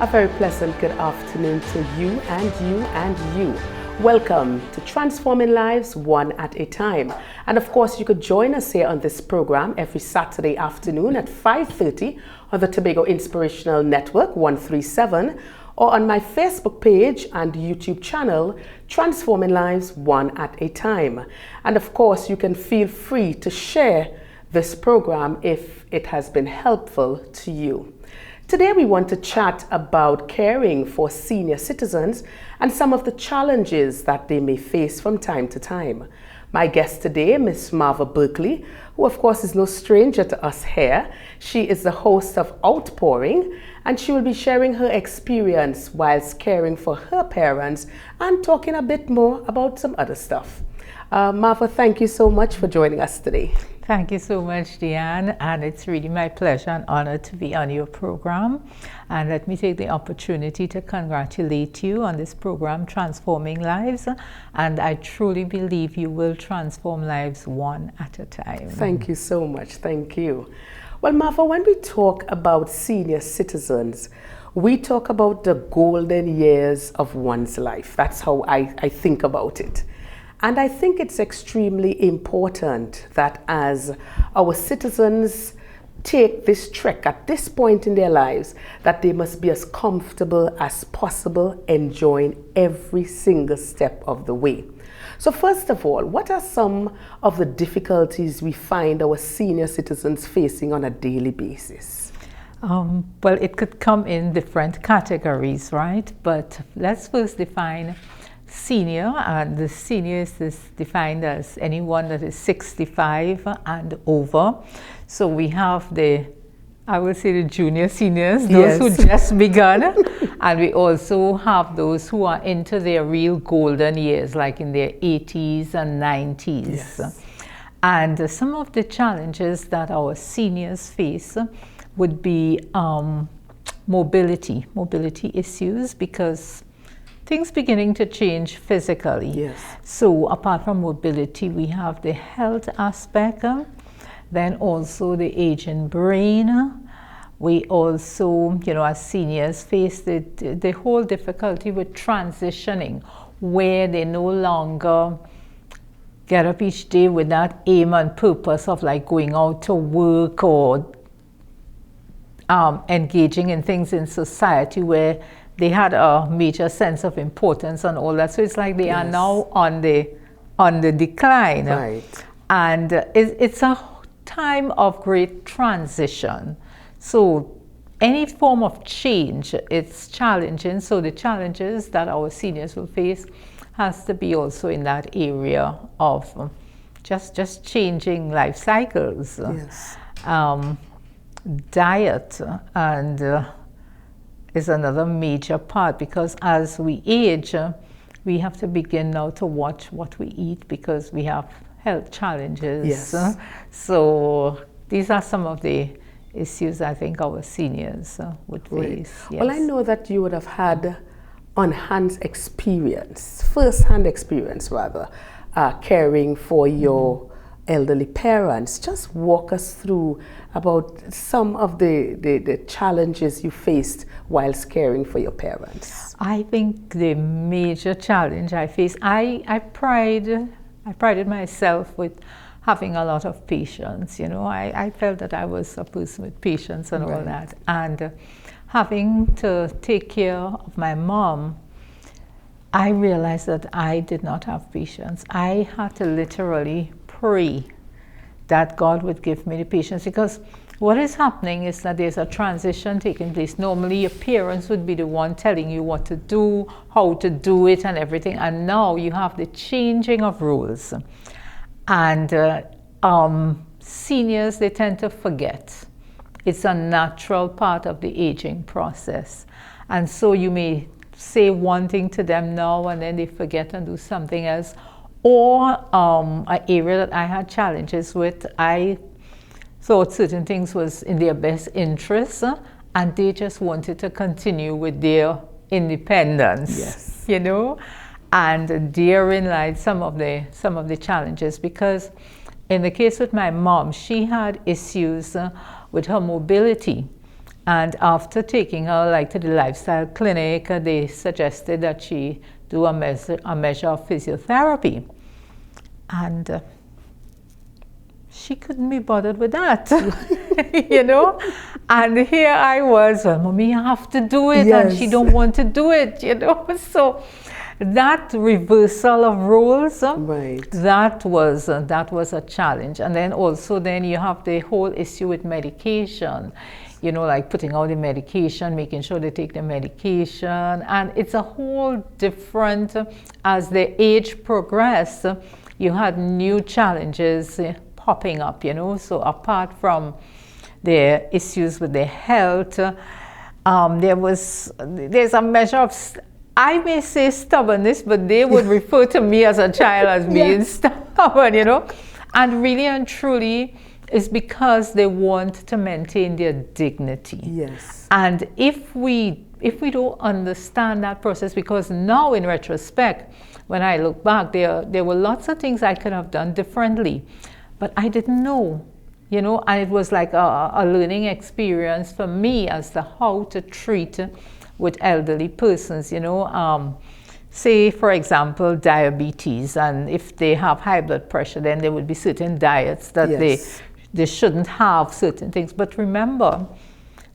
A very pleasant good afternoon to you and you and you. Welcome to Transforming Lives One at a Time. And of course, you could join us here on this program every Saturday afternoon at 5:30 on the Tobago Inspirational Network 137 or on my Facebook page and YouTube channel, Transforming Lives One at a Time. And of course, you can feel free to share this program if it has been helpful to you. Today we want to chat about caring for senior citizens and some of the challenges that they may face from time to time. My guest today, Ms Marva Berkeley, who of course is no stranger to us here. She is the host of Outpouring, and she will be sharing her experience whilst caring for her parents and talking a bit more about some other stuff. Marva, thank you so much for joining us today. Thank you so much, Deanne, and it's really my pleasure and honor to be on your program. And let me take the opportunity to congratulate you on this program, Transforming Lives, and I truly believe you will transform lives one at a time. Thank you so much. Thank you. Well, Marva, when we talk about senior citizens, we talk about the golden years of one's life. That's how I think about it. And I think it's extremely important that as our citizens take this trek at this point in their lives, that they must be as comfortable as possible, enjoying every single step of the way. So first of all, what are some of the difficulties we find our senior citizens facing on a daily basis? Well, it could come in different categories, right? But let's first define senior, and the senior is defined as anyone that is 65 and over. So we have I would say the junior seniors, those who just begun, and we also have those who are into their real golden years, like in their 80s and 90s. Yes. And some of the challenges that our seniors face would be mobility issues, because things beginning to change physically. Yes. So apart from mobility, we have the health aspect, then also the aging brain. We also, as seniors, face the whole difficulty with transitioning, where they no longer get up each day with that aim and purpose of like going out to work or engaging in things in society where they had a major sense of importance and all that. So it's like they are now on the decline. Right. And it's a time of great transition. So any form of change, it's challenging. So the challenges that our seniors will face has to be also in that area of just changing life cycles. Yes. Diet and is another major part, because as we age, we have to begin now to watch what we eat because we have health challenges. Yes. So these are some of the issues I think our seniors would face. Right. Yes. Well, I know that you would have had first-hand experience rather, caring for your elderly parents. Just walk us through about some of the challenges you faced whilst caring for your parents. I think the major challenge I faced, I prided myself with having a lot of patience. I felt that I was a person with patience and all that. And having to take care of my mom, I realized that I did not have patience. I had to literally pray that God would give me the patience, because what is happening is that there's a transition taking place. Normally your parents would be the one telling you what to do, how to do it and everything, and now you have the changing of roles. And seniors, they tend to forget. It's a natural part of the aging process. And so you may say one thing to them now and then they forget and do something else. Or an area that I had challenges with, I thought certain things was in their best interest, and they just wanted to continue with their independence. Yes. And therein lied some of the challenges, because in the case with my mom, she had issues with her mobility. And after taking her like to the lifestyle clinic, they suggested that she do a measure of physiotherapy. And she couldn't be bothered with that, you know. And here I was, well, Mommy, you have to do it, Yes. and she don't want to do it, you know. So that reversal of roles, Right. that was a challenge. And then also then you have the whole issue with medication, you know, like putting out the medication, making sure they take the medication, and it's a whole different, as the age progressed, you had new challenges popping up, you know. So apart from the issues with their health, there's a measure of, I may say stubbornness, but they would refer to me as a child as being stubborn, you know. And really and truly, it's because they want to maintain their dignity. Yes. And if we don't understand that process, because now in retrospect, when I look back, there were lots of things I could have done differently, but I didn't know, you know. And it was like a learning experience for me as to how to treat with elderly persons, you know. Say, for example, diabetes, and if they have high blood pressure, then there would be certain diets that Yes. they shouldn't have certain things. But remember,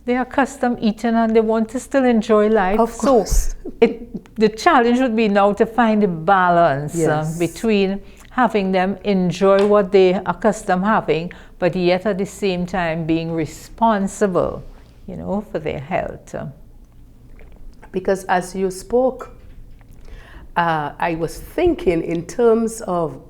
they are accustomed eating and they want to still enjoy life. Of course. So the challenge would be now to find a balance Yes. between having them enjoy what they are accustomed having, but yet at the same time being responsible, you know, for their health. Because as you spoke, I was thinking in terms of,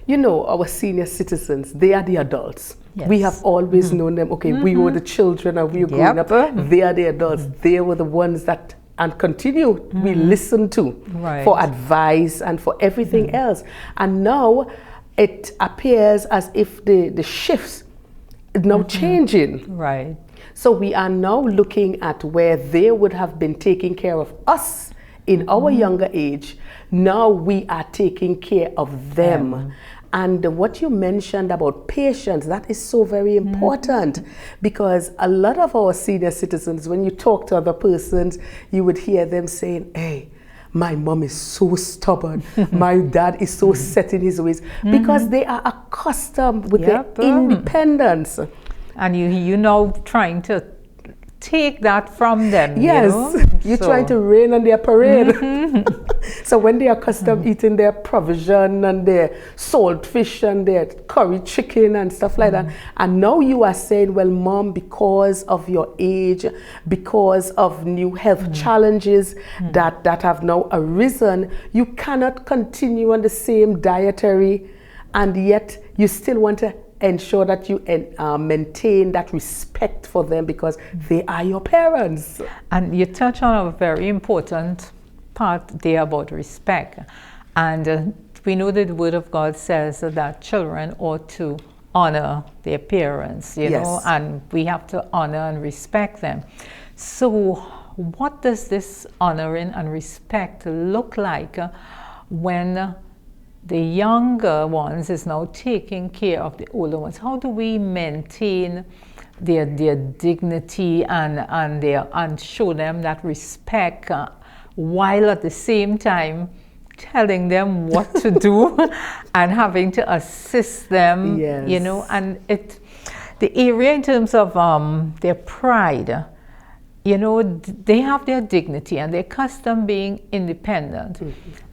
you know, our senior citizens, they are the adults. Yes. We have always known them. Okay, we were the children and we were growing up. They are the adults. They were the ones that, and continue, we listen to Right. for advice and for everything else. And now it appears as if the shifts are now changing. Right. So we are now looking at where they would have been taking care of us in our younger age. Now we are taking care of them. And what you mentioned about patience, that is so very important, because a lot of our senior citizens, when you talk to other persons, you would hear them saying, hey, my mom is so stubborn, my dad is so set in his ways, because they are accustomed with their independence. And you now trying to take that from them. Yes, you know? you're trying to rain on their parade. So when they are accustomed eating their provision and their salt fish and their curry chicken and stuff like that, and now you are saying, well, Mom, because of your age, because of new health challenges that have now arisen, you cannot continue on the same dietary, and yet you still want to ensure that you maintain that respect for them because they are your parents. And you touch on a very important part there about respect. And we know that the Word of God says that children ought to honor their parents, you know, and we have to honor and respect them. So what does this honoring and respect look like when the younger ones is now taking care of the older ones? How do we maintain their dignity and show them that respect while at the same time telling them what to do and having to assist them, you know? And the area in terms of their pride, you know, they have their dignity and their custom being independent.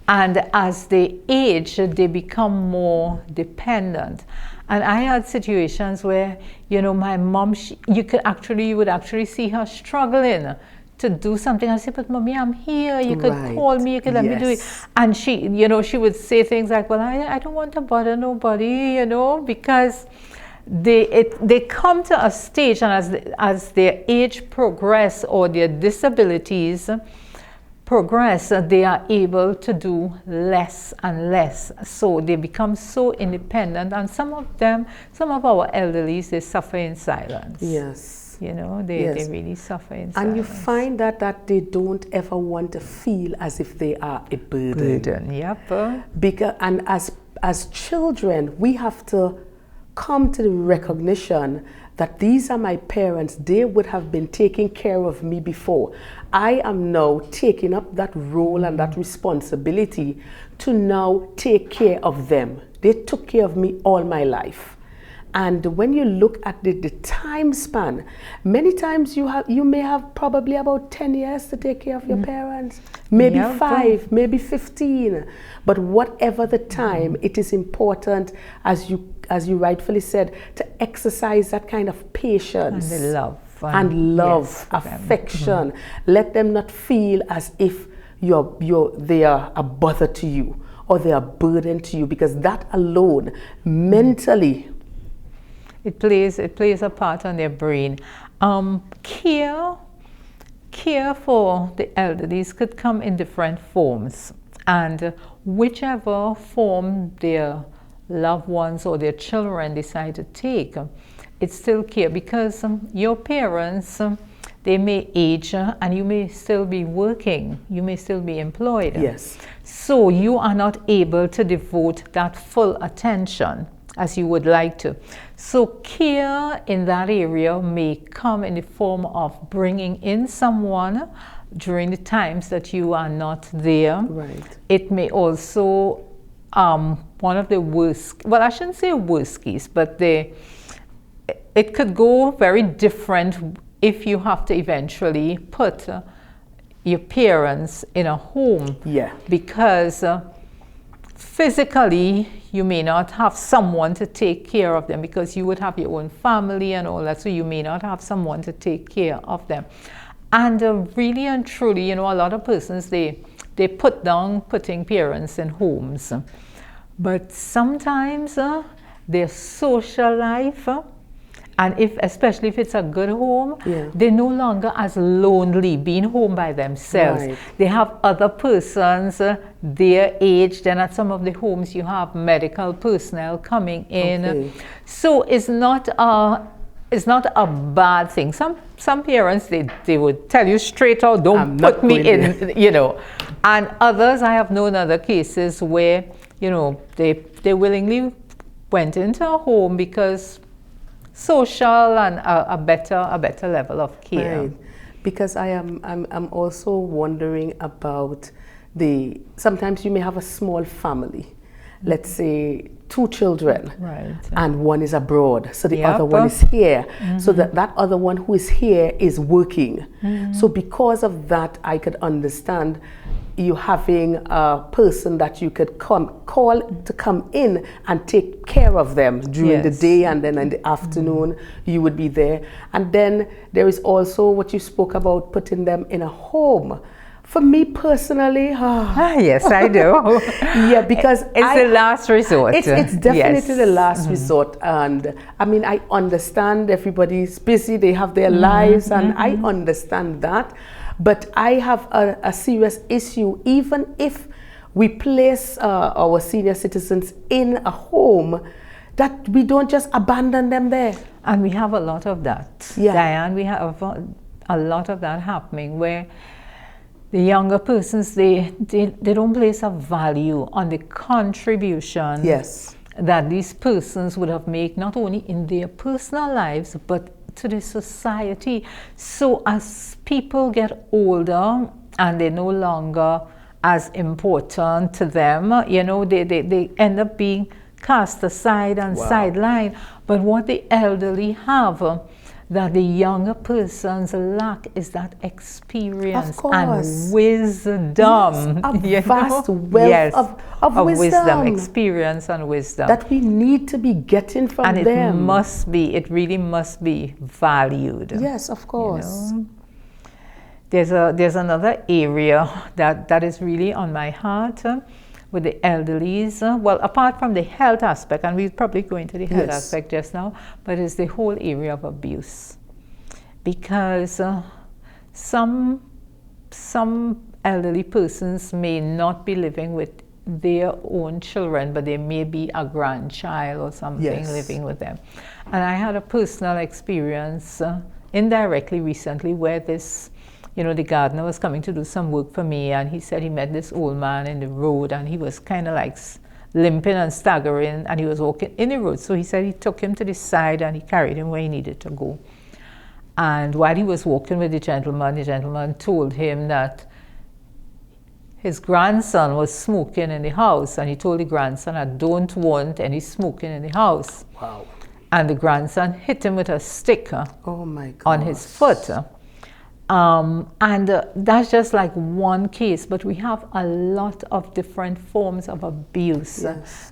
And as they age, they become more dependent. And I had situations where, you know, my mom, you would actually see her struggling to do something. I said, but Mommy, I'm here. You could call me. You could let me do it. And she, you know, she would say things like, well, I don't want to bother nobody, you know, because they come to a stage, and as their age progress or their disabilities progress, they are able to do less and less. So they become so independent, and some of our elderlies, they suffer in silence. Yes. You know, they really suffer in silence. And you find that they don't ever want to feel as if they are a burden. Yep. Because, and as children, we have to come to the recognition that these are my parents, they would have been taking care of me before. I am now taking up that role and that responsibility to now take care of them. They took care of me all my life. And when you look at the time span, many times you may have probably about 10 years to take care of your parents, maybe 5, maybe 15. But whatever the time, it is important, as you rightfully said, to exercise that kind of patience. And the love. Yes, affection. Let them not feel as if they are a bother to you or they are a burden to you, because that alone, mentally, it plays a part on their brain. Care for the elderlies could come in different forms, and whichever form their loved ones or their children decide to take, it's still care, because your parents, they may age and you may still be working, you may still be employed. Yes. So you are not able to devote that full attention as you would like to. So care in that area may come in the form of bringing in someone during the times that you are not there. Right. It may also, one of the worst, well, I shouldn't say worst case, but it could go very different if you have to eventually put your parents in a home. Yeah. Because physically, you may not have someone to take care of them, because you would have your own family and all that, so you may not have someone to take care of them. And really and truly, a lot of persons, they put down putting parents in homes. But sometimes their social life, and especially if it's a good home, they're no longer as lonely being home by themselves. Right. They have other persons their age. Then at some of the homes you have medical personnel coming in. Okay. So it's not a bad thing. Some parents, they would tell you straight out, don't put me in, And others, I have known other cases where, they willingly went into a home because social and a better level of care. Right. Because I'm also wondering about sometimes you may have a small family, let's say 2 children, right, and one is abroad, so the other one is here. So that other one who is here is working. So because of that, I could understand you having a person that you could call to come in and take care of them during the day, and then in the afternoon you would be there. And then there is also what you spoke about, putting them in a home. For me personally, yes, I do. Yeah, because it's the last resort. It's definitely the last resort. And I mean, I understand everybody's busy, they have their lives, and I understand that. But I have a serious issue, even if we place our senior citizens in a home, that we don't just abandon them there. And we have a lot of that. Yeah. Diane, we have a lot of that happening, where the younger persons, they don't place a value on the contribution that these persons would have made, not only in their personal lives, but to the society. So as people get older and they're no longer as important to them, they end up being cast aside and sidelined. But what the elderly have that the younger persons lack is that experience and wisdom. Yes, a vast wealth of wisdom. Experience and wisdom. That we need to be getting from them. And it really must be valued. Yes, of course. There's another area that is really on my heart with the elderlies. Well, apart from the health aspect, and we'll probably go into the health aspect just now, but it's the whole area of abuse. Because some elderly persons may not be living with their own children, but there may be a grandchild or something living with them. And I had a personal experience indirectly recently where this, the gardener was coming to do some work for me, and he said he met this old man in the road, and he was kind of like limping and staggering, and he was walking in the road. So he said he took him to the side and he carried him where he needed to go. And while he was walking with the gentleman told him that his grandson was smoking in the house, and he told the grandson, I don't want any smoking in the house. Wow. And the grandson hit him with a stick oh my God. on his foot. That's just like one case, but we have a lot of different forms of abuse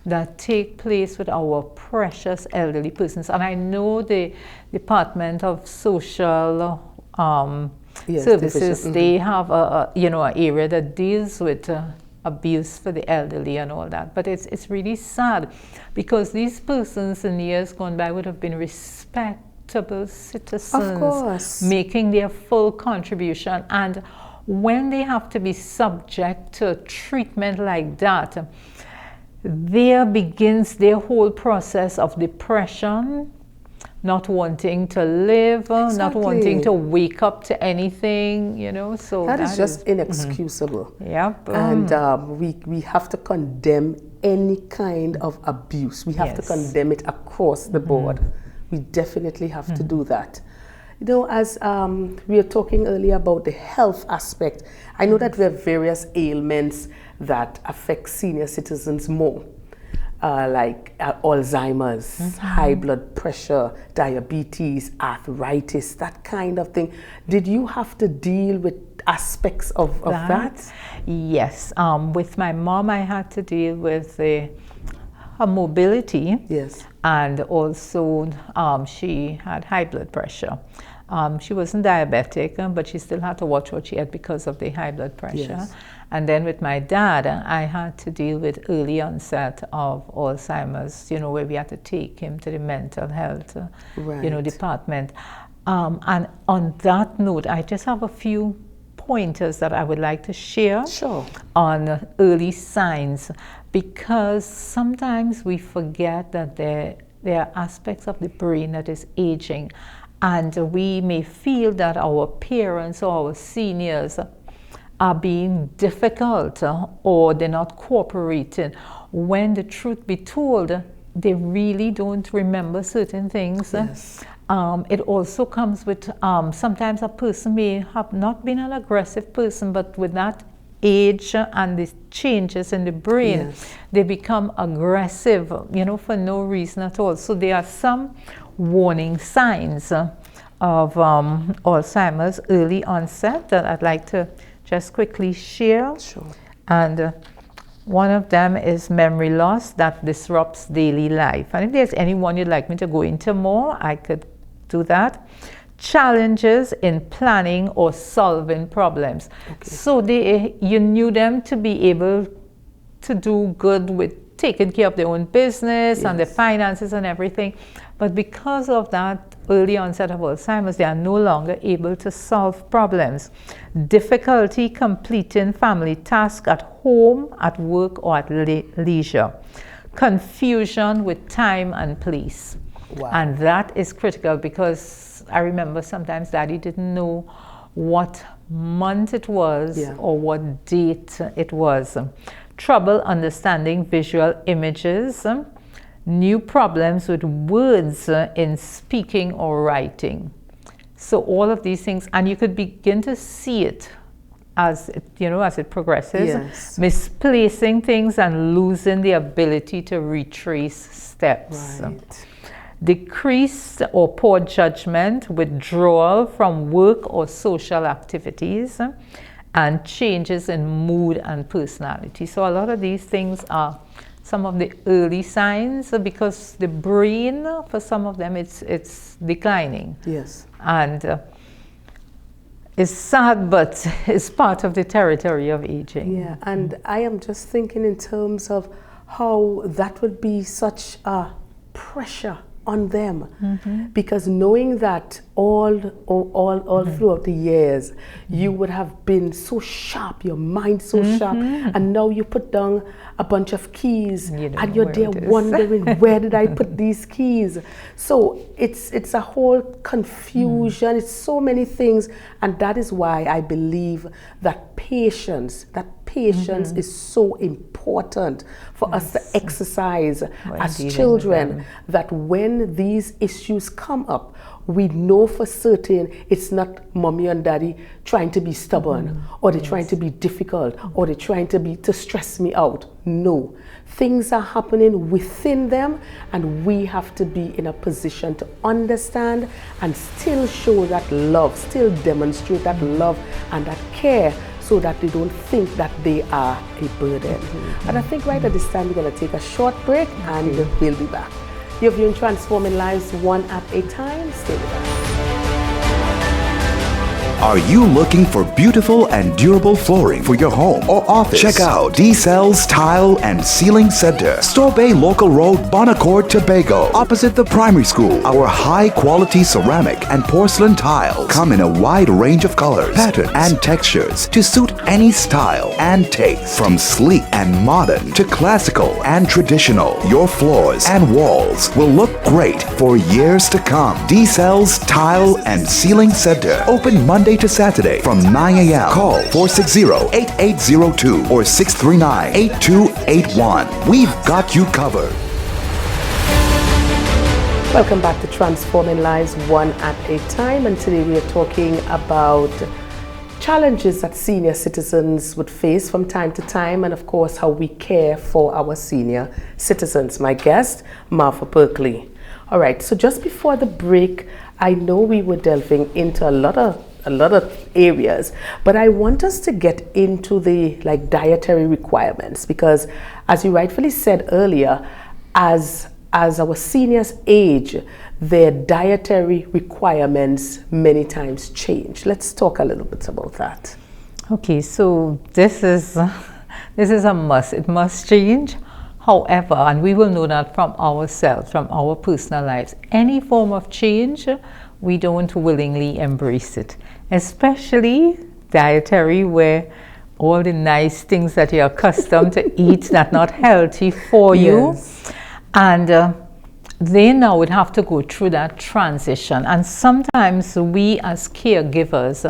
that take place with our precious elderly persons. And I know the Department of Social Services, they have an area that deals with abuse for the elderly and all that. But it's really sad, because these persons in years gone by would have been respectable citizens, of course, making their full contribution. And when they have to be subject to treatment like that, there begins their whole process of depression, not wanting to live, not wanting to wake up to anything, so that is just inexcusable. Yep. And we have to condemn any kind of abuse. We have to condemn it across the board. We definitely have to do that. As we were talking earlier about the health aspect, I know that there are various ailments that affect senior citizens more. Like Alzheimer's, high blood pressure, diabetes, arthritis, that kind of thing. Did you have to deal with aspects of that? Yes. With my mom, I had to deal with her mobility. Yes. And also she had high blood pressure. She wasn't diabetic, but she still had to watch what she ate because of the high blood pressure. Yes. And then with my dad, I had to deal with early onset of Alzheimer's, where we had to take him to the mental health, department. And on that note, I just have a few pointers that I would like to share on early signs, because sometimes we forget that there are aspects of the brain that is aging, and we may feel that our parents or our seniors are being difficult or they're not cooperating, when the truth be told, they really don't remember certain things. Yes. It also comes with sometimes a person may have not been an aggressive person, but with that age and the changes in the brain, they become aggressive, for no reason at all. So there are some warning signs of Alzheimer's early onset that I'd like to just quickly share. Sure. And one of them is memory loss that disrupts daily life. And if there's anyone you'd like me to go into more, I could do that. Challenges in planning or solving problems. Okay. So you knew them to be able to do good with taking care of their own business and their finances and everything. But because of that early onset of Alzheimer's, they are no longer able to solve problems. Difficulty completing family tasks at home, at work, or at leisure. Confusion with time and place. Wow. And that is critical, because I remember sometimes Daddy didn't know what month it was or what date it was. Trouble understanding visual images. New problems with words in speaking or writing. So all of these things, and you could begin to see it as it progresses. Yes. Misplacing things and losing the ability to retrace steps. Right. Decreased or poor judgment, withdrawal from work or social activities, and changes in mood and personality. So a lot of these things are some of the early signs, because the brain, for some of them, it's declining. Yes. And it's sad, but it's part of the territory of aging. Yeah, and I am just thinking in terms of how that would be such a pressure on them, because knowing that all throughout the years you would have been so sharp, your mind so sharp, and now you put down a bunch of keys and you're there wondering where did I put these keys. So it's a whole confusion. It's so many things, and that is why I believe that patience patience is so important for us to exercise as dealing with children, them. that when these issues come up, we know for certain it's not mommy and daddy trying to be stubborn, or they're trying to be difficult, or they're trying to stress me out. No. Things are happening within them, and we have to be in a position to understand and still show that love, still demonstrate that love and that care, so that they don't think that they are a burden. And I think right at this time we're going to take a short break, and we'll be back. You're viewing Transforming Lives One at a Time. Stay with us. Are you looking for beautiful and durable flooring for your home or office? Check out D-Cell's Tile and Ceiling Center, Store Bay Local Road, Bonacord, Tobago, opposite the primary school. Our high-quality ceramic and porcelain tiles come in a wide range of colors, patterns, and textures to suit any style and taste. From sleek and modern to classical and traditional, your floors and walls will look great for years to come. D-Cell's Tile and Ceiling Center, open Monday to Saturday from 9 a.m. Call 460-8802 or 639-8281. We've got you covered. Welcome back to Transforming Lives One at a Time, and today we are talking about challenges that senior citizens would face from time to time, and of course how we care for our senior citizens. My guest, Marva Berkeley. All right, so just before the break, I know we were delving into a lot of areas, but I want us to get into the dietary requirements, because as you rightfully said earlier, as our seniors age, their dietary requirements many times change. Let's talk a little bit about that. Okay, so this is a must. It must change. However, and we will know that from ourselves, from our personal lives, any form of change, we don't willingly embrace it, especially dietary, where all the nice things that you're accustomed to eat that not healthy for you. Yes. And they now would have to go through that transition. And sometimes we as caregivers,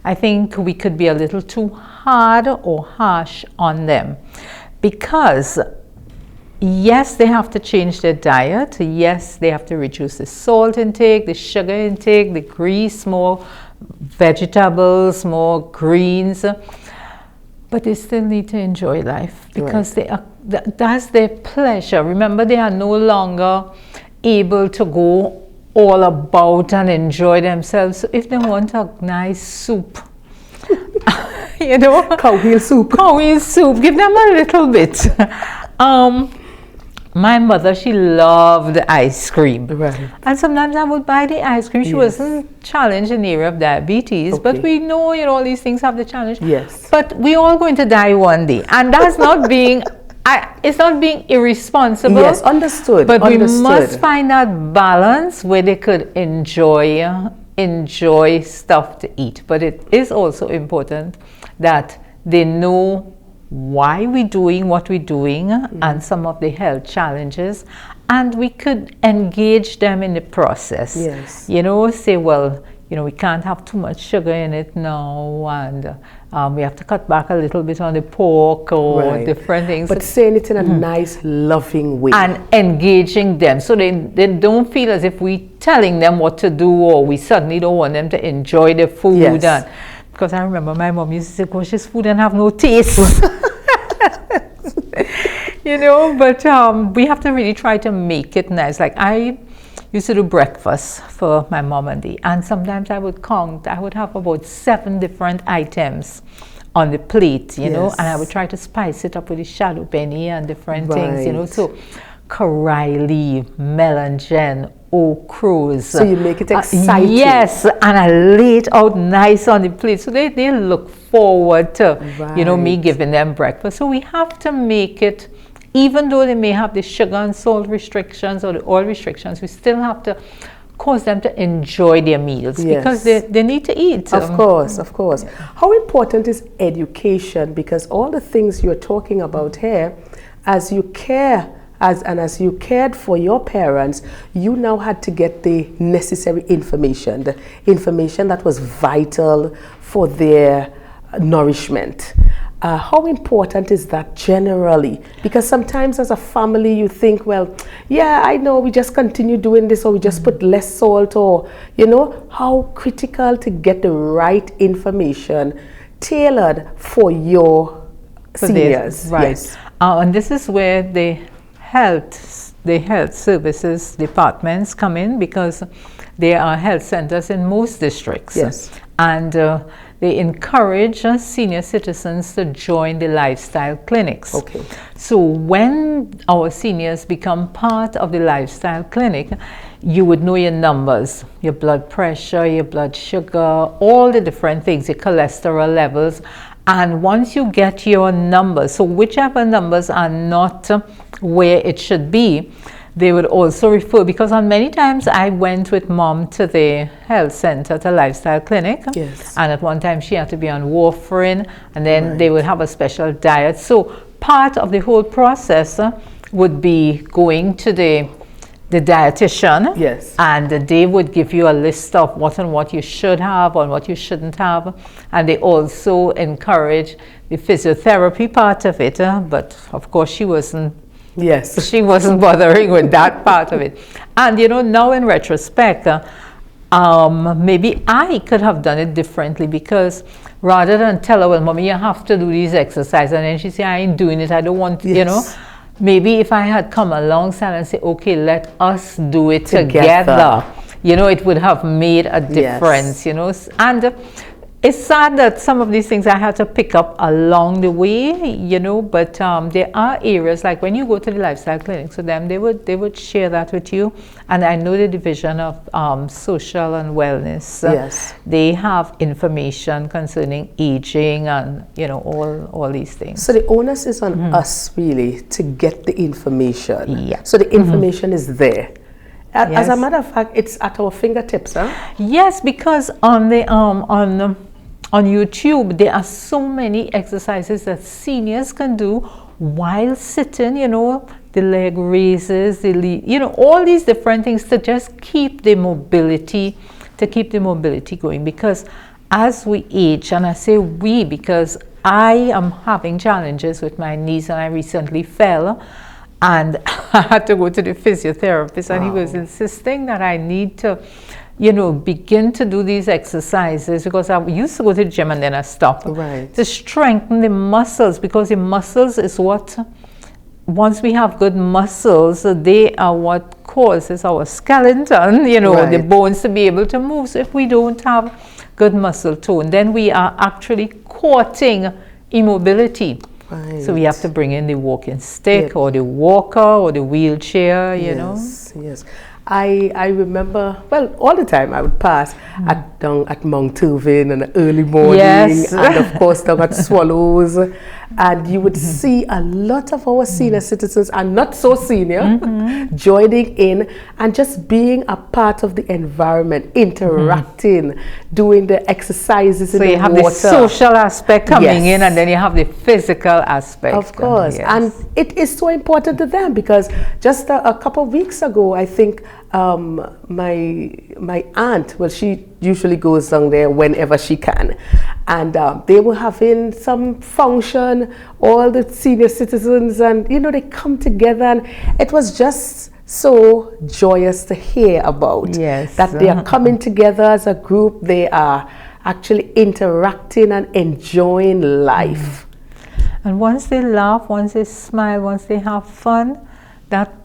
I think we could be a little too hard or harsh on them, because yes, they have to change their diet. Yes, they have to reduce the salt intake, the sugar intake, the grease, more vegetables, more greens. But they still need to enjoy life, because that's their pleasure. Remember, they are no longer able to go all about and enjoy themselves. So if they want a nice soup, Cow heel soup, give them a little bit. My mother, she loved ice cream. Right. And sometimes I would buy the ice cream. She wasn't challenged in the area of diabetes, but we know, all these things have the challenge. Yes. But we all going to die one day. And that's not being, it's not being irresponsible. Yes, understood. But we must find that balance where they could enjoy stuff to eat. But it is also important that they know why we're doing what we're doing, and some of the health challenges, and we could engage them in the process. Yes. Say, well, we can't have too much sugar in it now, and we have to cut back a little bit on the pork or different things. But saying it in a nice, loving way. And engaging them, so they don't feel as if we're telling them what to do, or we suddenly don't want them to enjoy the food. Yes. Because I remember my mom used to say, gosh, this food doesn't have no taste. But we have to really try to make it nice. Like I used to do breakfast for my mom and dad, and sometimes I would have about 7 different items on the plate, and I would try to spice it up with the shadow penny and different things, so Coralie, melangen, okras. So you make it exciting. Yes, and I lay it out nice on the plate, so they look forward to me giving them breakfast. So we have to make it, even though they may have the sugar and salt restrictions or the oil restrictions, we still have to cause them to enjoy their meals, because they need to eat. Of course. How important is education? Because all the things you're talking about here, as you care, as you cared for your parents, you now had to get the necessary information, the information that was vital for their nourishment. how important is that generally? Because sometimes as a family you think, well, yeah, I know, we just continue doing this, or we just put less salt, or, you know, how critical to get the right information tailored for your seniors. Right. Yes. And this is where the health services departments come in, because there are health centers in most districts. Yes. And they encourage senior citizens to join the lifestyle clinics. Okay. So when our seniors become part of the lifestyle clinic, you would know your numbers, your blood pressure, your blood sugar, all the different things, your cholesterol levels. And once you get your numbers, so whichever numbers are not where it should be, they would also refer, because on many times I went with mom to the health center, to lifestyle clinic. Yes. And at one time she had to be on warfarin, and then they would have a special diet. So part of the whole process would be going to the dietitian. Yes. And they would give you a list of what and what you should have and what you shouldn't have. And they also encourage the physiotherapy part of it, but of course she wasn't bothering with that part of it. And you know, now in retrospect, maybe I could have done it differently, because rather than tell her, well, mommy, you have to do these exercises, and then she say, I ain't doing it, I don't want, you know, maybe if I had come alongside and say, okay, let us do it together, you know, it would have made a difference, you know. And it's sad that some of these things I had to pick up along the way, you know, but there are areas, like when you go to the lifestyle clinics with them, they would share that with you. And I know the Division of Social and Wellness, they have information concerning aging and, you know, all these things. So the onus is on us, really, to get the information. Yeah. So the information is there. As a matter of fact, it's at our fingertips, huh? Yes, because on the on YouTube, there are so many exercises that seniors can do while sitting, you know, the leg raises, you know, all these different things to just keep the mobility, going. Because as we age, and I say we because I am having challenges with my knees, and I recently fell, and I had to go to the physiotherapist, and he was insisting that I need to, you know, begin to do these exercises, because I used to go to the gym and then I stopped. Right. To strengthen the muscles, because the muscles is what, once we have good muscles, they are what causes our skeleton, you know, the bones to be able to move. So if we don't have good muscle tone, then we are actually courting immobility. Right. So we have to bring in the walking stick, or the walker, or the wheelchair, you know. Yes. I remember, well, all the time I would pass down at Mount Turvin in the early morning, and of course down at Swallows, and you would see a lot of our senior citizens, and not so senior, joining in and just being a part of the environment, interacting, doing the exercises in the water. So you have the social aspect coming in, and then you have the physical aspect. Of course, and it is so important to them, because just a couple of weeks ago, I think my aunt, well, she usually goes down there whenever she can, and they were having some function, all the senior citizens, and you know, they come together, and it was just so joyous to hear about that they are coming together as a group. They are actually interacting and enjoying life. And once they laugh, once they smile, once they have fun, that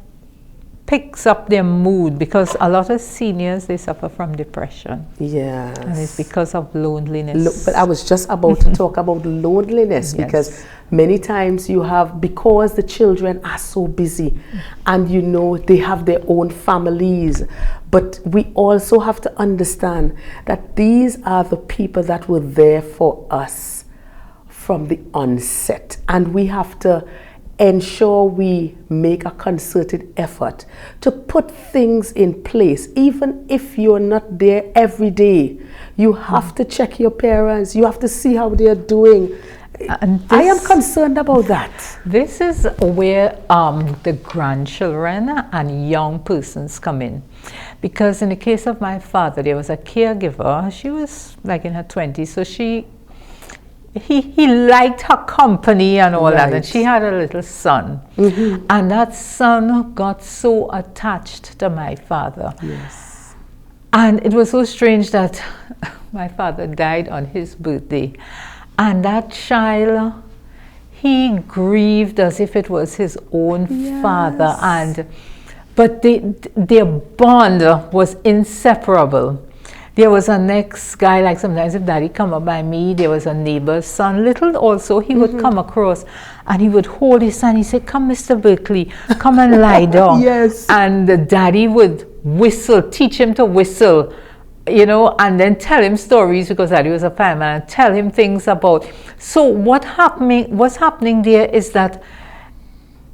picks up their mood, because a lot of seniors, they suffer from depression. Yes. And it's because of loneliness. But I was just about to talk about loneliness, because many times you have, because the children are so busy, and you know, they have their own families, but we also have to understand that these are the people that were there for us from the onset, and we have to ensure we make a concerted effort to put things in place. Even if you're not there every day, you have to check your parents, you have to see how they're doing. And I am concerned about that. This is where the grandchildren and young persons come in. Because in the case of my father, there was a caregiver. She was like in her 20s, so she he liked her company and all that, Right. and she had a little son. And that son got so attached to my father. Yes. And it was so strange that my father died on his birthday. And that child, he grieved as if it was his own father. But their bond was inseparable. There was a next guy, like sometimes if daddy come up by me, there was a neighbor's son, little also, he would come across and he would hold his son. He said, "Come, Mr. Berkeley, come and lie down." Yes. And the daddy would whistle, teach him to whistle, you know, and then tell him stories, because daddy was a fireman, and tell him things about. So what's happening there is that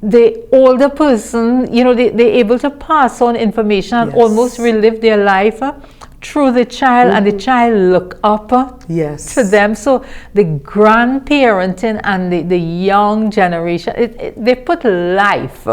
the older person, you know, they're able to pass on information and almost relive their life through the child, and the child look up to them. So the grandparenting and the young generation, they put life,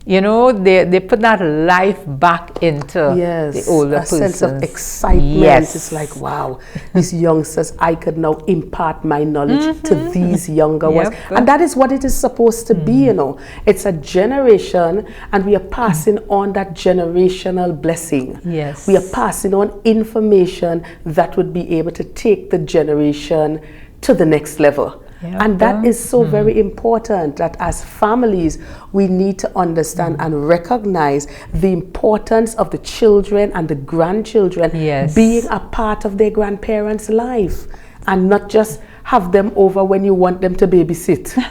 you know, they put that life back into the older person. A sense of excitement. It's like, wow, these youngsters, I could now impart my knowledge to these younger ones. And that is what it is supposed to be, you know. It's a generation, and we are passing on that generational blessing. Yes. We are passing on information that would be able to take the generation to the next level. And that is so very important, that as families, we need to understand and recognize the importance of the children and the grandchildren being a part of their grandparents' life, and not just have them over when you want them to babysit.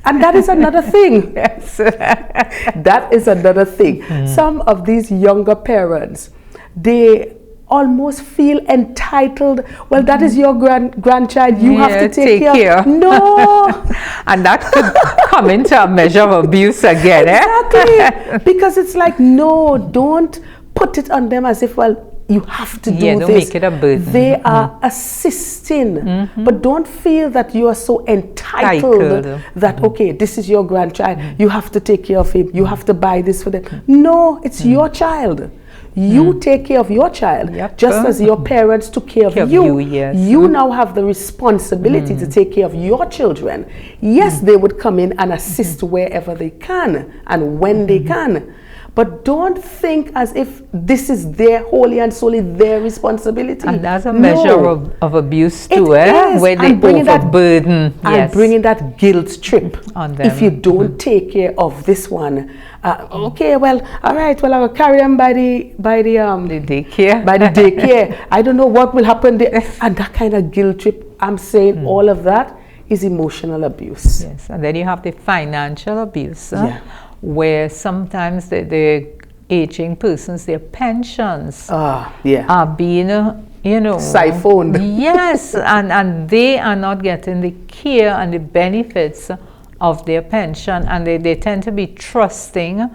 And that is another thing. That is another thing. Some of these younger parents, they almost feel entitled. Well, that is your grandchild. You have to take care. No. And that could come into a measure of abuse again. Exactly. Because it's like, no, don't put it on them as if, well, you have to do don't this. Make it a burden. They are assisting, but don't feel that you are so entitled that, okay, this is your grandchild. You have to take care of him. You have to buy this for them. No, it's your child. You take care of your child, just as your parents took care of you. You now have the responsibility to take care of your children. Yes, they would come in and assist wherever they can and when they can. But don't think as if this is their wholly and solely their responsibility. And that's a measure of abuse too, where they overburden. And bringing that guilt trip on them. If you don't take care of this one. Okay, well, all right, well, I will carry them by the daycare. By the daycare. I don't know what will happen there. And that kind of guilt trip, I'm saying all of that is emotional abuse. Yes, and then you have the financial abuse. Where sometimes the aging persons, their pensions are being, you know, siphoned. Yes, and they are not getting the care and the benefits of their pension, and they tend to be trusting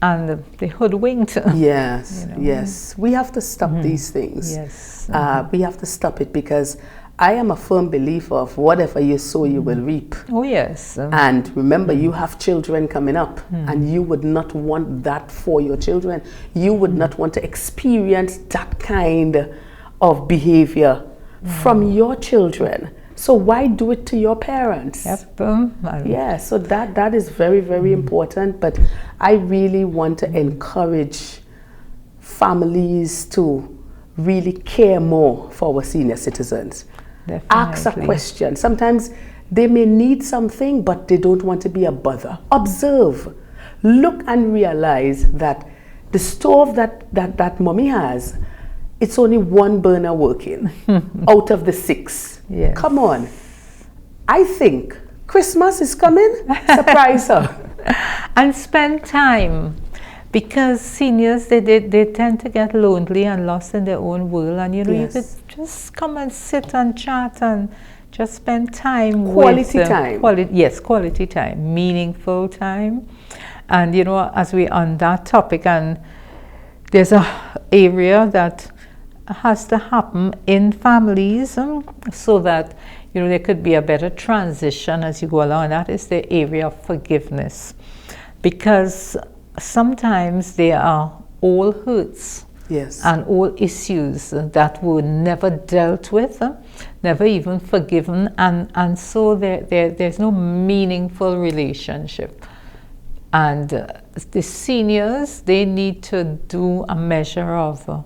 and they hoodwinked. Yes, you know? Yes. We have to stop these things. Yes. We have to stop it, because I am a firm believer of whatever you sow, you will reap. Oh, yes. And remember, you have children coming up, and you would not want that for your children. You would not want to experience that kind of behavior from your children. So why do it to your parents? Yeah, so that is very, very important. But I really want to encourage families to really care more for our senior citizens. Definitely. Ask a question. Sometimes they may need something, but they don't want to be a bother. Observe. Look and realize that the stove that mommy has, it's only one burner working out of the 6. Yes. Come on. I think Christmas is coming. Surprise her. And spend time. Because seniors, they tend to get lonely and lost in their own world. And, you know, you could just come and sit and chat and just spend time. Quality time. Quality time. Meaningful time. And, you know, as we're on that topic, and there's a area that has to happen in families so that, you know, there could be a better transition as you go along. And that is the area of forgiveness. Because sometimes there are old hurts and old issues that were never dealt with never even forgiven, and so there's no meaningful relationship. And the seniors, they need to do a measure of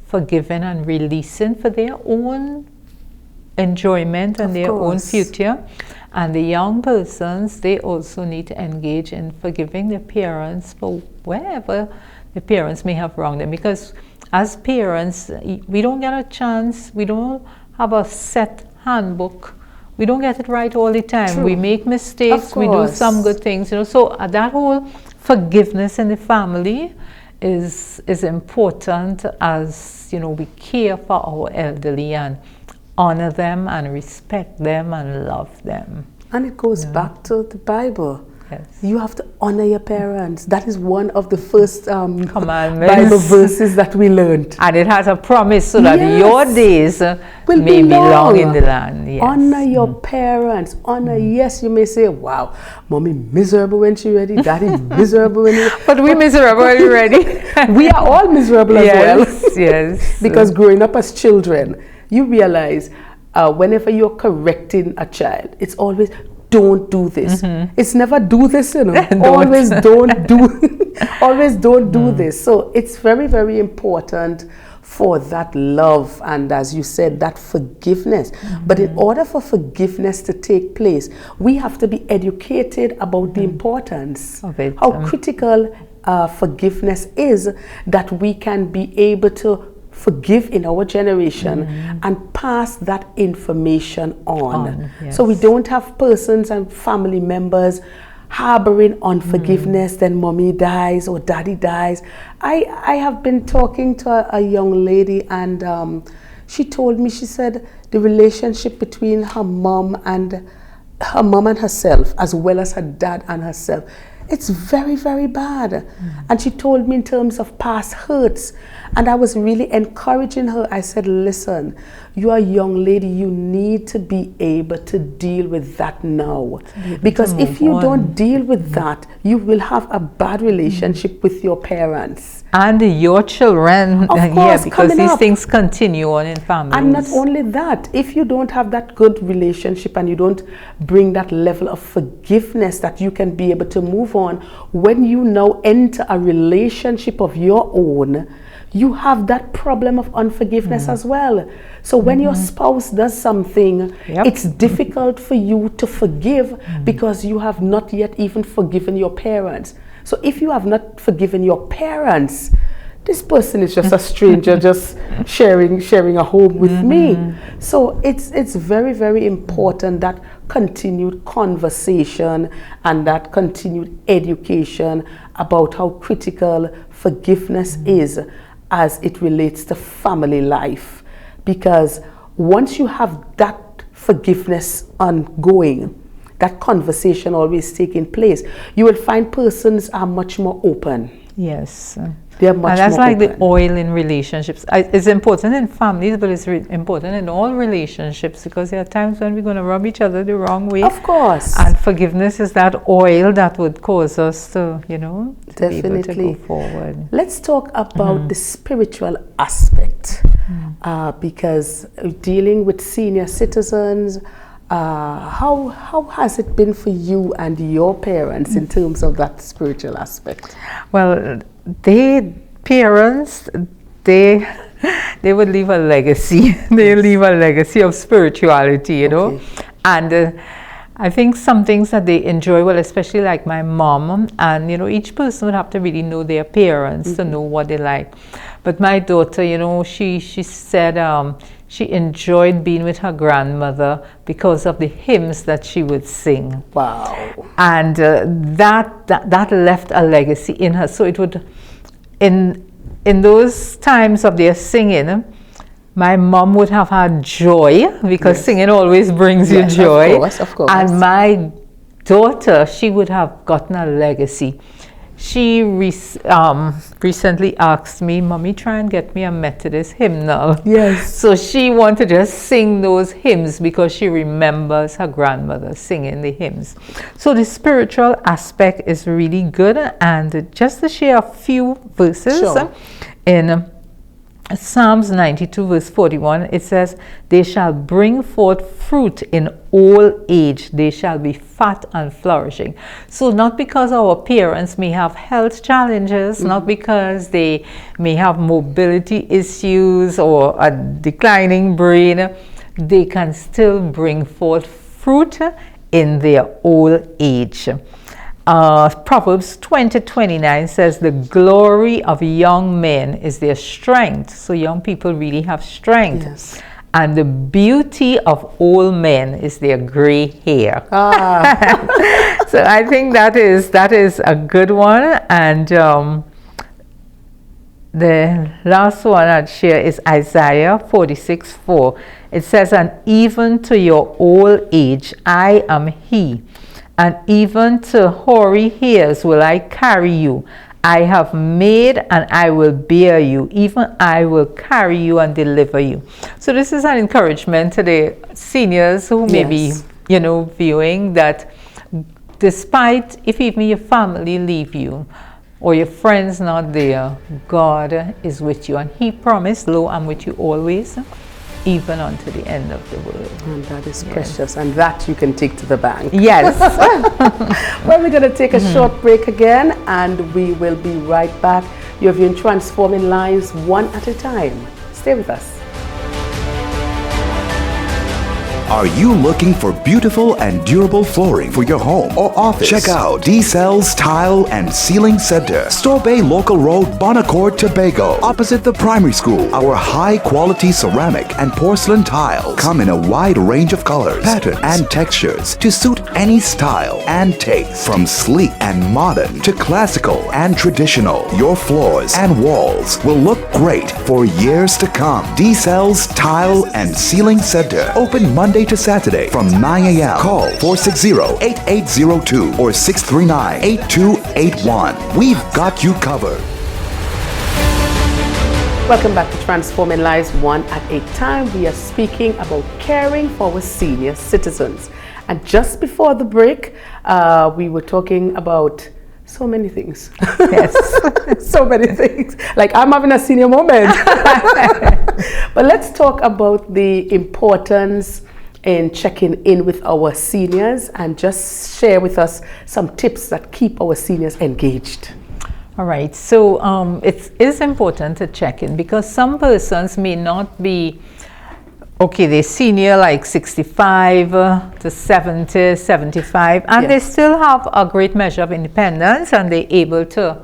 forgiving and releasing for their own enjoyment and their own future. And the young persons, they also need to engage in forgiving their parents for wherever the parents may have wronged them. Because as parents, we don't get a chance, we don't have a set handbook. We don't get it right all the time. True. We make mistakes, we do some good things, you know. So that whole forgiveness in the family is important, as, you know, we care for our elderly and honor them and respect them and love them. And it goes back to the Bible. Yes. You have to honor your parents. That is one of the first commandments, Bible verses that we learned. And it has a promise so that your days may be long in the land. Yes. Honor your parents. Honor, yes, you may say, wow, mommy miserable when she ready, daddy miserable when he... But we miserable when we're ready. We are all miserable as well. Yes. Because growing up as children, you realize whenever you're correcting a child, it's always, don't do this. It's never do this, you know. Always don't do always don't do this. So it's very, very important for that love and, as you said, that forgiveness. But in order for forgiveness to take place, we have to be educated about the importance of it, how critical forgiveness is, that we can be able to forgive in our generation and pass that information on. Yes. So we don't have persons and family members harboring unforgiveness, then mommy dies or daddy dies. I have been talking to a young lady, and she told me, she said the relationship between her mom and herself, as well as her dad and herself, it's very, very bad. And she told me in terms of past hurts, and I was really encouraging her. I said, listen, you're a young lady, you need to be able to deal with that now. Because if you don't deal with that, you will have a bad relationship with your parents. And your children, of course, because these things continue on in families. And not only that, if you don't have that good relationship and you don't bring that level of forgiveness that you can be able to move on, when you now enter a relationship of your own, you have that problem of unforgiveness as well. So when your spouse does something, it's difficult for you to forgive because you have not yet even forgiven your parents. So if you have not forgiven your parents, this person is just a stranger, just sharing a home with me. So it's very, very important, that continued conversation and that continued education about how critical forgiveness is as it relates to family life. Because once you have that forgiveness ongoing, that conversation always taking place, you will find persons are much more open. Yes. They're much and that's more like open. The oil in relationships. It's important in families, but it's important in all relationships, because there are times when we're going to rub each other the wrong way. Of course. And forgiveness is that oil that would cause us to, you know, to be able to go forward. Let's talk about the spiritual aspect, because dealing with senior citizens, how has it been for you and your parents in terms of that spiritual aspect? Well, parents would leave a legacy. They leave a legacy of spirituality, you know. And I think some things that they enjoy, well, especially like my mom, and you know, each person would have to really know their parents to know what they like. But my daughter, you know, she said she enjoyed being with her grandmother because of the hymns that she would sing. Wow. And that left a legacy in her. So it would, in those times of their singing, my mom would have had joy, because singing always brings you joy. Of course. And my daughter, she would have gotten a legacy. She recently asked me, Mommy, try and get me a Methodist hymnal. Yes. So she wanted to just sing those hymns because she remembers her grandmother singing the hymns. So the spiritual aspect is really good. And just to share a few verses in Psalms 92 verse 41, it says, they shall bring forth fruit in old age, they shall be fat and flourishing. So not because our parents may have health challenges, not because they may have mobility issues or a declining brain, they can still bring forth fruit in their old age. Proverbs 20:29 says the glory of young men is their strength. So young people really have strength. Yes. And the beauty of old men is their gray hair. So I think that is a good one. And the last one I'd share is Isaiah 46:4. It says, and even to your old age I am he, and even to hoary hairs will I carry you. I have made and I will bear you. Even I will carry you and deliver you. So this is an encouragement to the seniors who may be, viewing that despite if even your family leave you or your friends not there, God is with you. And he promised, lo, I'm with you always, even unto the end of the world. And that is precious, and that you can take to the bank. Yes. Well, we're going to take a short break again, and we will be right back. You're viewing Transforming Lives One at a Time. Stay with us. Are you looking for beautiful and durable flooring for your home or office? Check out D-Cell's Tile and Ceiling Center, Store Bay Local Road, Bonacord, Tobago, opposite the primary school. Our high-quality ceramic and porcelain tiles come in a wide range of colors, patterns, and textures to suit any style and taste. From sleek and modern to classical and traditional, your floors and walls will look great for years to come. D-Cell's Tile and Ceiling Center, open Monday to Saturday from 9 a.m. Call 460-8802 or 639-8281. We've got you covered. Welcome back to Transforming Lives One at a Time. We are speaking about caring for our senior citizens. And just before the break, we were talking about so many things. Yes. So many things. Like I'm having a senior moment. But let's talk about the importance in checking in with our seniors and just share with us some tips that keep our seniors engaged. All right, so it is important to check in because some persons may not be, okay, they're senior like 65 to 70, 75, and they still have a great measure of independence and they're able to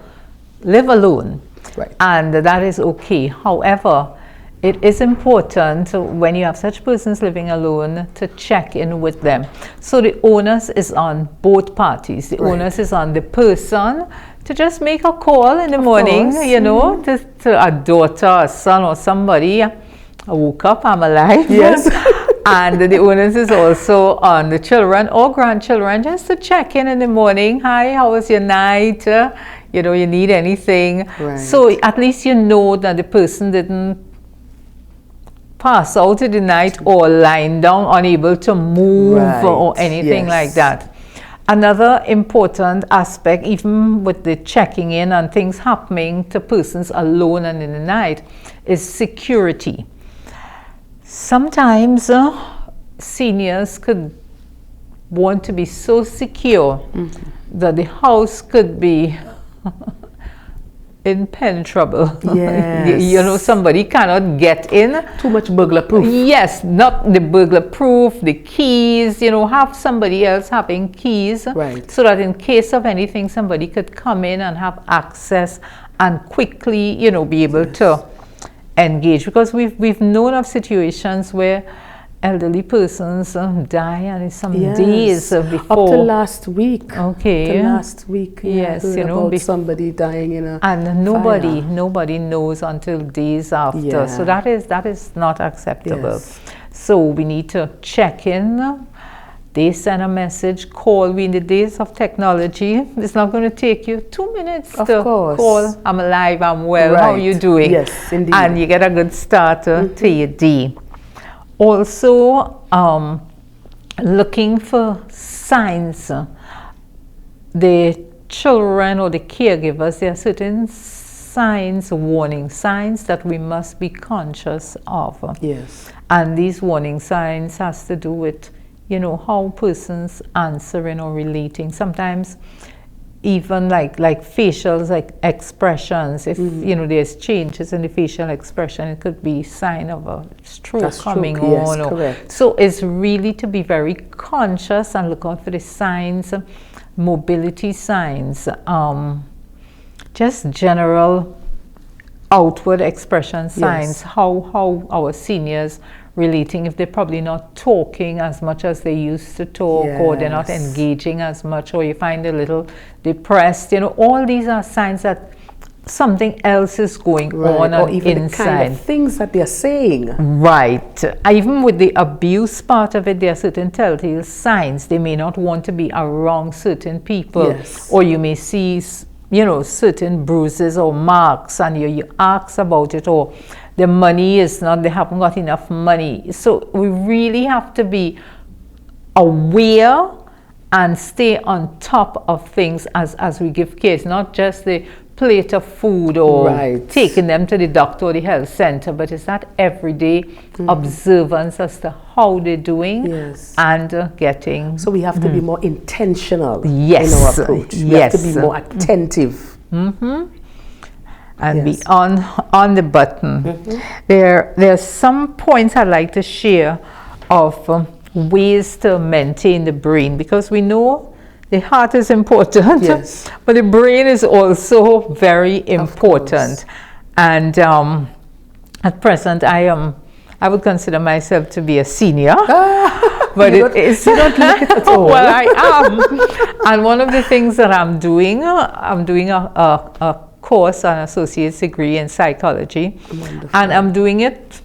live alone. Right. And that is okay. However, it is important when you have such persons living alone to check in with them. So the onus is on both parties. The onus is on the person to just make a call in the morning, to a daughter, a son, or somebody. I woke up, I'm alive. Yes. And the onus is also on the children or grandchildren just to check in the morning. Hi, how was your night? You need anything. Right. So at least you know that the person didn't pass out in the night or lying down unable to move or anything like that. Another important aspect, even with the checking in and things happening to persons alone and in the night, is security. Sometimes seniors could want to be so secure that the house could be impenetrable. Yes. Somebody cannot get in. Too much burglar proof. Yes, not the burglar proof, the keys, have somebody else having keys. Right. So that in case of anything, somebody could come in and have access and quickly, be able to engage. Because we've known of situations where elderly persons die and it's some days before. Up to last week. Okay. Last week. Yes, about somebody dying in a and nobody knows until days after. Yeah. So that is not acceptable. Yes. So we need to check in. They send a message, call. We in the days of technology, it's not going to take you 2 minutes to call. I'm alive, I'm well, how are you doing? Yes, indeed. And you get a good start to your day. Also, looking for signs. The children or the caregivers, there are certain signs, warning signs that we must be conscious of. Yes. And these warning signs has to do with, you know, how persons answering or relating. Sometimes even like facials, like expressions, if you know there's changes in the facial expression, it could be sign of a stroke coming on. Yes, correct. So it's really to be very conscious and look out for the signs, mobility signs, just general outward expression signs, how our seniors relating, if they're probably not talking as much as they used to talk, or they're not engaging as much, or you find a little depressed, you know, all these are signs that something else is going on or even inside. the kind of things that they're saying. Right. Even with the abuse part of it, there are certain telltale signs. They may not want to be around certain people, or you may see, you know, certain bruises or marks, and you ask about it, or the money is not, they haven't got enough money. So we really have to be aware and stay on top of things as we give care. It's not just the plate of food or taking them to the doctor or the health center, but it's that everyday observance as to how they're doing and getting. So we have to be more intentional in our approach. We have to be more attentive. And be on the button. There are some points I'd like to share of ways to maintain the brain, because we know the heart is important, but the brain is also very important. And at present, I would consider myself to be a senior. But you don't look it at all. Well, I am. And one of the things that I'm doing a course, an associate's degree in psychology. Wonderful. And I'm doing it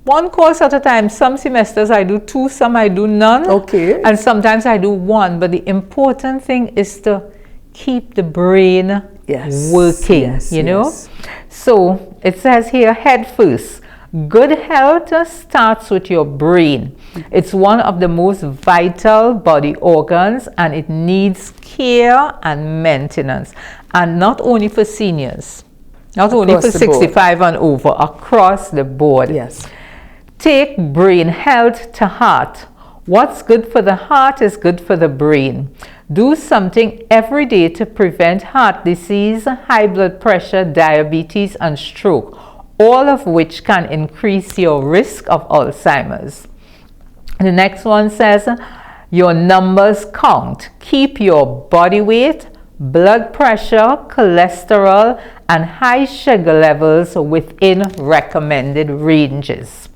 one course at a time. Some semesters I do 2, some I do none. And sometimes I do 1. But the important thing is to keep the brain working, you know. So it says here, head first. Good health starts with your brain. It's one of the most vital body organs, and it needs care and maintenance. And not only for seniors, not only for 65 and over, across the board. Take brain health to heart. What's good for the heart is good for the brain. Do something every day to prevent heart disease, high blood pressure, diabetes, and stroke, all of which can increase your risk of Alzheimer's. The next one says, your numbers count. Keep your body weight, blood pressure, cholesterol, and high sugar levels within recommended ranges.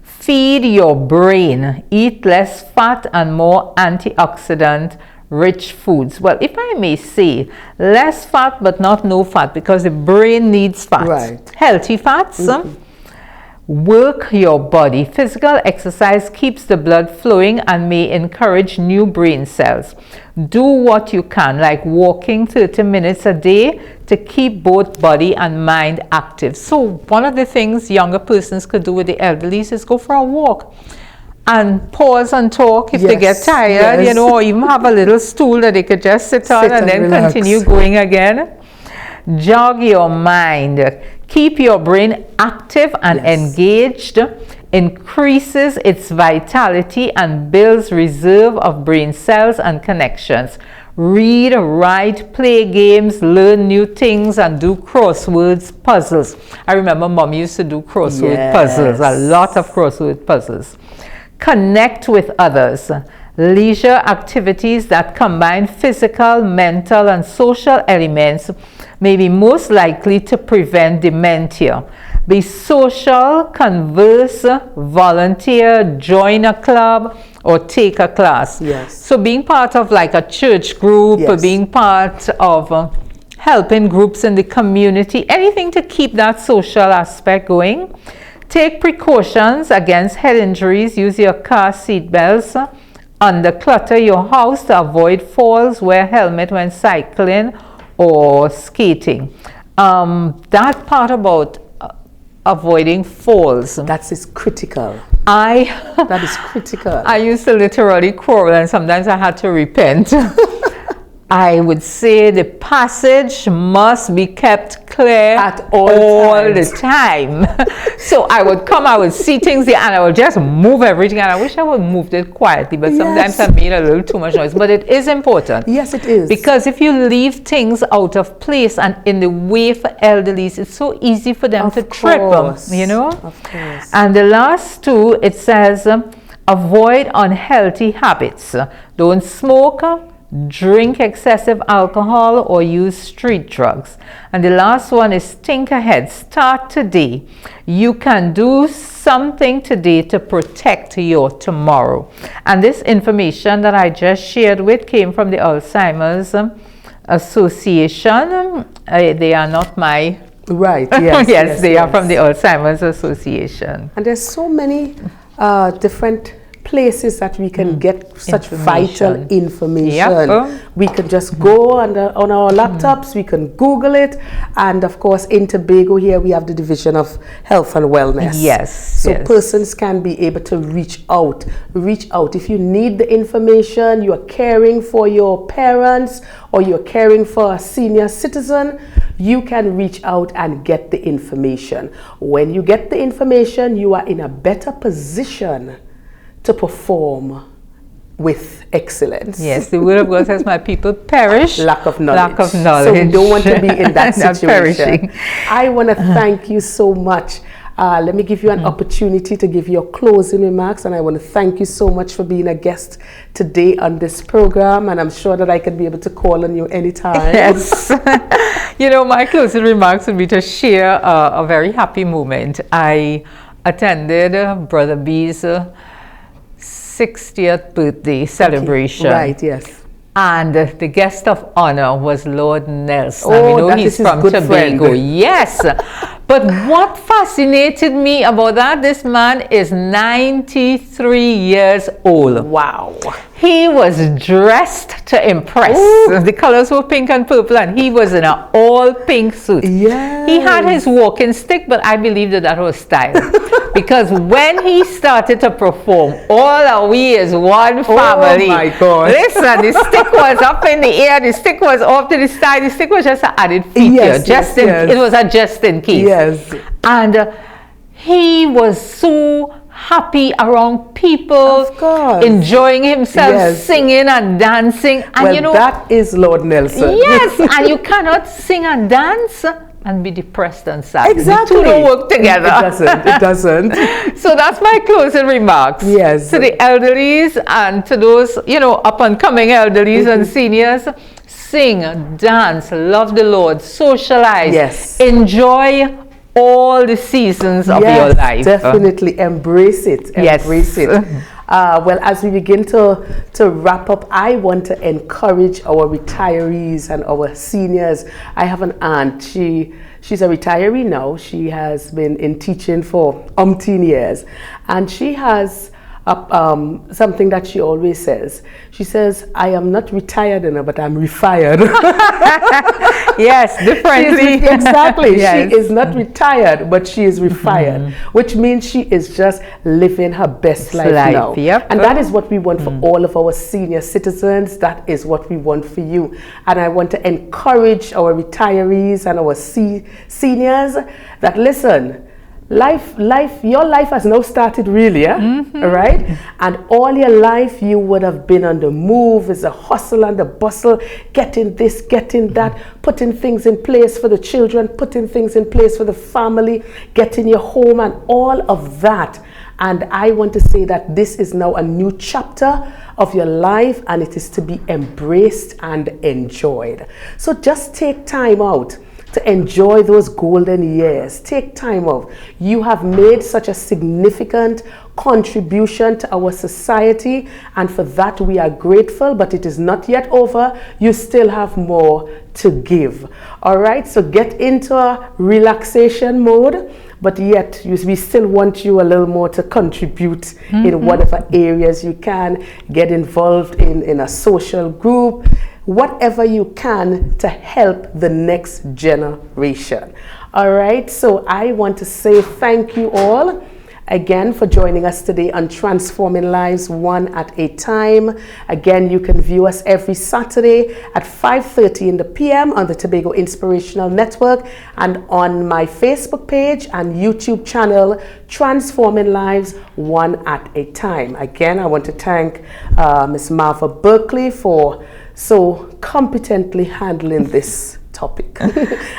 Feed your brain. Eat less fat and more antioxidant rich foods. Well, if I may say, less fat but not no fat, because the brain needs fat. Healthy fats. Work your body. Physical exercise keeps the blood flowing and may encourage new brain cells. Do what you can, like walking 30 minutes a day, to keep both body and mind active. So one of the things younger persons could do with the elderly is go for a walk and pause and talk if they get tired, you know, or even have a little stool that they could just sit on and then relax. Continue going again. Jog your mind. Keep your brain active and engaged, increases its vitality and builds reserve of brain cells and connections. Read, write, play games, learn new things, and do crosswords puzzles. I remember Mom used to do crossword puzzles, a lot of crossword puzzles. Connect with others. Leisure activities that combine physical, mental, and social elements may be most likely to prevent dementia. Be social, converse, volunteer, join a club, or take a class. So being part of like a church group, or being part of helping groups in the community, anything to keep that social aspect going. Take precautions against head injuries. Use your car seat belts. Underclutter your house to avoid falls. Wear a helmet when cycling or skating. That part about avoiding falls, that is critical. That is critical. I used to literally quarrel, and sometimes I had to repent. I would say the passage must be kept clear at all the time. So I would see things there, and I would just move everything, and I wish I would have moved it quietly, but sometimes I made a little too much noise. But it is important. Yes, it is. Because if you leave things out of place and in the way for elderlies, it's so easy for them to trip them, you know? Of course. And the last two, it says, avoid unhealthy habits. Don't smoke, drink excessive alcohol, or use street drugs. And the last one is think ahead. Start today. You can do something today to protect your tomorrow. And this information that I just shared with came from the Alzheimer's Association. They are not my... Right, yes. yes, they are from the Alzheimer's Association. And there's so many different places that we can get such vital information. Yep. We can just go on our laptops, we can Google it, and of course in Tobago here we have the Division of Health and Wellness. Yes. So persons can be able to reach out. If you need the information, you are caring for your parents or you're caring for a senior citizen, you can reach out and get the information. When you get the information, you are in a better position to perform with excellence. Yes, the word of God says, my people perish. Lack of knowledge. Lack of knowledge. So we don't want to be in that situation. Perishing. I want to thank you so much. Let me give you an opportunity to give your closing remarks, and I want to thank you so much for being a guest today on this program, and I'm sure that I can be able to call on you anytime. Yes. You know, my closing remarks would be to share a very happy moment. I attended Brother B's 60th birthday celebration. Okay. Right, yes. And the guest of honor was Lord Nelson. Oh, we know that he's is from his good Tobago. friend. Yes. But what fascinated me about that, this man is 93 years old. Wow. He was dressed to impress. Ooh. The colors were pink and purple, and he was in an all pink suit. Yes. He had his walking stick, but I believe that was style. Because when he started to perform, all of we is one family. Oh my God. Listen, the stick was up in the air, the stick was off to the side, the stick was just an added feature. Yes, It was a just in case. Yes. And he was so happy around people, Of course. enjoying himself, Yes. singing and dancing. And Well, you know, that is Lord Nelson. yes, and you cannot sing and dance and be depressed and sad. Exactly. The two don't work together. It doesn't. So that's my closing remarks. Yes. To the elderlies and to those, you know, up and coming elderlies and seniors, sing, dance, love the Lord, socialize, Yes. enjoy all the seasons of your life. Definitely embrace it. Yes. Embrace it. Well, as we begin to wrap up, I want to encourage our retirees and our seniors. I have an aunt. She's a retiree now. She has been in teaching for umpteen years, and she has something that she always says. She says, I am not retired enough, but I'm refired. Yes, differently. Exactly. Yes. She is not retired, but she is refired, which means she is just living her best life now. Yep. And that is what we want for all of our senior citizens. That is what we want for you. And I want to encourage our retirees and our seniors that, listen, your life has now started really, right? And all your life you would have been on the move. It's a hustle and the bustle, getting this, getting that, putting things in place for the children, putting things in place for the family, getting your home and all of that. And I want to say that this is now a new chapter of your life, and it is to be embraced and enjoyed. So just take time out to enjoy those golden years. Take time off. You have made such a significant contribution to our society, and for that we are grateful, but it is not yet over. You still have more to give. All right, so get into a relaxation mode, but yet we still want you a little more to contribute in whatever areas you can. Get involved in a social group, whatever you can to help the next generation. All right, so I want to say thank you all. again for joining us today on Transforming Lives One at a Time. Again, you can view us every Saturday at 5:30 p.m. on the Tobago Inspirational Network and on my Facebook page and YouTube channel, Transforming Lives One at a Time. Again, I want to thank Ms Marva Berkeley for so competently handling this topic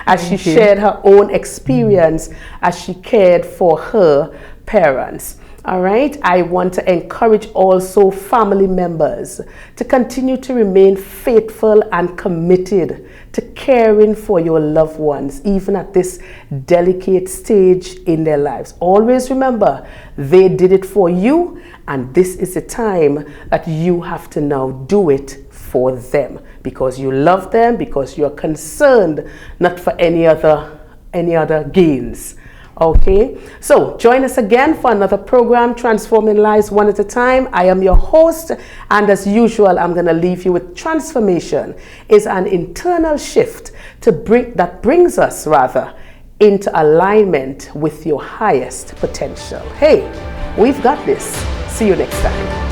as she shared her own experience as she cared for her parents. All right, I want to encourage also family members to continue to remain faithful and committed to caring for your loved ones, even at this delicate stage in their lives. Always remember, they did it for you, and this is the time that you have to now do it for them, because you love them, because you're concerned, not for any other gains. Okay, so join us again for another program, Transforming Lives One at a Time. I am your host, and as usual, I'm going to leave you with transformation is an internal shift that brings us into alignment with your highest potential. Hey, we've got this. See you next time.